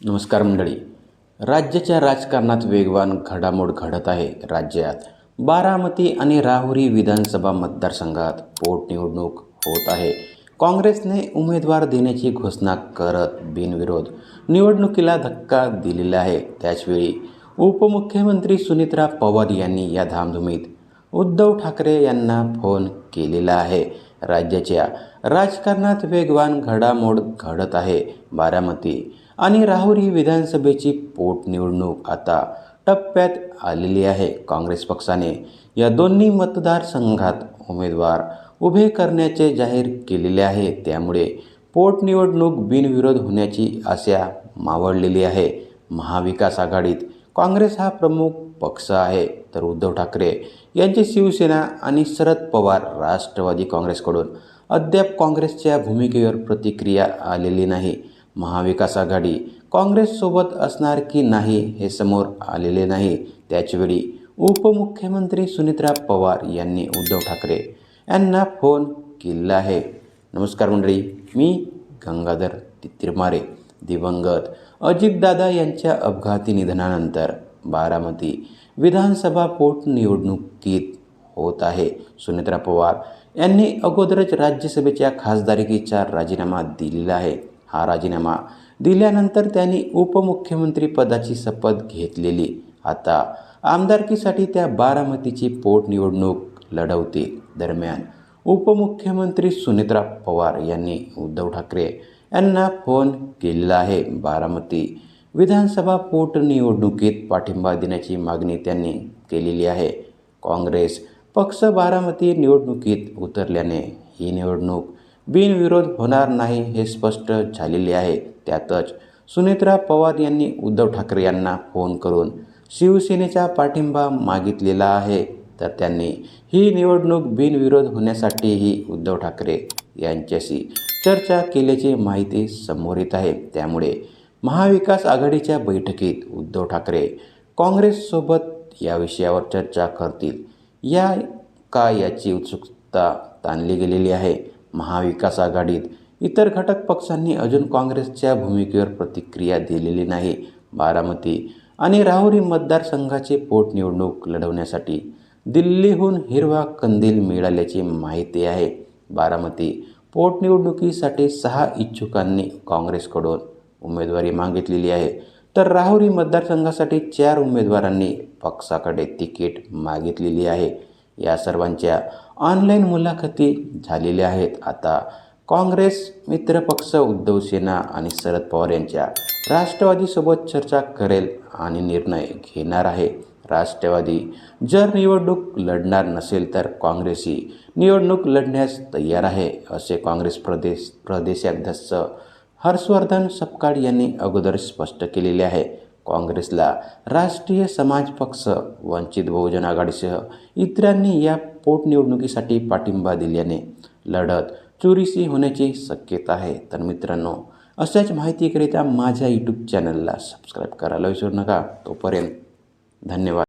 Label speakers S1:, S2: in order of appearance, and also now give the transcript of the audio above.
S1: नमस्कार मंडळी. राज्याच्या राजकारणात वेगवान घडामोड घडत आहे. राज्यात बारामती आणि राहुरी विधानसभा मतदारसंघात पोटनिवडणूक होत आहे. काँग्रेसने उमेदवार देण्याची घोषणा करत बिनविरोध निवडणुकीला धक्का दिलेला आहे. त्याचवेळी उपमुख्यमंत्री सुनेत्रा पवार यांनी या धामधुमीत उद्धव ठाकरे यांना फोन केलेला आहे. राज्याच्या राजकारणात वेगवान घडामोड घडत आहे. बारामती आणि राहुरी विधानसभेची पोटनिवडणूक आता टप्प्यात आलेली आहे. काँग्रेस पक्षाने या दोन्ही मतदारसंघात उमेदवार उभे करण्याचे जाहीर केलेले आहे. त्यामुळे पोटनिवडणूक बिनविरोध होण्याची आशा मावळलेली आहे. महाविकास आघाडीत काँग्रेस हा प्रमुख पक्ष आहे, तर उद्धव ठाकरे यांची शिवसेना आणि शरद पवार राष्ट्रवादी काँग्रेसकडून अद्याप काँग्रेसच्या भूमिकेवर प्रतिक्रिया आलेली नाही. महाविकास आघाडी काँग्रेससोबत असणार की नाही हे समोर आलेले नाही. त्याचवेळी उपमुख्यमंत्री सुनेत्रा पवार यांनी उद्धव ठाकरे यांना फोन केला आहे. नमस्कार मंडळी, मी गंगाधर तिरमारे. दिवंगत अजितदादा यांच्या अपघाती निधनानंतर बारामती विधानसभा पोटनिवडणुकीत होत आहे. सुनेत्रा पवार यांनी अगोदरच राज्यसभेच्या खासदारकीचा राजीनामा दिलेला आहे. हा राजीनामा दिल्यानंतर त्यांनी उपमुख्यमंत्री पदाची शपथ घेतलेली. आता आमदारकीसाठी त्या बारामतीची पोटनिवडणूक लढवतील. दरम्यान उपमुख्यमंत्री सुनेत्रा पवार यांनी उद्धव ठाकरे यांना फोन केलेला आहे. बारामती विधानसभा पोटनिवडणुकीत पाठिंबा देण्याची मागणी त्यांनी केलेली आहे. काँग्रेस पक्ष बारामती निवडणुकीत उतरल्याने ही निवडणूक बिनविरोध होणार नाही हे स्पष्ट झालेले आहे. त्यातच सुनेत्रा पवार यांनी उद्धव ठाकरे यांना फोन करून शिवसेनेचा पाठिंबा मागितलेला आहे. तर त्यांनी ही निवडणूक बिनविरोध होण्यासाठीही उद्धव ठाकरे यांच्याशी चर्चा केल्याची माहिती समोर येत आहे. त्यामुळे महाविकास आघाडीच्या बैठकीत उद्धव ठाकरे काँग्रेससोबत या विषयावर चर्चा करतील याची उत्सुकता ताणली गेलेली आहे. महाविकास आघाडीत इतर घटक पक्षांनी अजून काँग्रेसच्या भूमिकेवर प्रतिक्रिया दिलेली नाही. बारामती आणि राहुरी मतदारसंघाची पोटनिवडणूक लढवण्यासाठी दिल्लीहून हिरवा कंदील मिळाल्याची माहिती आहे. बारामती पोटनिवडणुकीसाठी 6 इच्छुकांनी काँग्रेसकडून उमेदवारी मागितलेली आहे, तर राहुरी मतदारसंघासाठी 4 उमेदवारांनी पक्षाकडे तिकीट मागितलेली आहे. या सर्वांच्या ऑनलाईन मुलाखती झालेल्या आहेत. आता काँग्रेस मित्रपक्ष उद्धव सेना आणि शरद पवार यांच्या राष्ट्रवादीसोबत चर्चा करेल आणि निर्णय घेणार आहे. राष्ट्रवादी जर निवडणूक लढणार नसेल तर काँग्रेसही निवडणूक लढण्यास तयार आहे, असे काँग्रेस प्रदेशाध्यक्ष हर्षवर्धन सपकाळ यांनी अगोदर स्पष्ट केलेले आहे. काँग्रेसला राष्ट्रीय समाज पक्ष, वंचित बहुजन आघाडीसह इतरांनी या पोटनिवडणुकीसाठी पाठिंबा दिल्याने लढत चुरशी होण्याची शक्यता आहे. तर मित्रांनो, अशाच माहितीकरिता माझ्या यूट्यूब चॅनलला सबस्क्राईब करायला विसरू नका. तोपर्यंत धन्यवाद.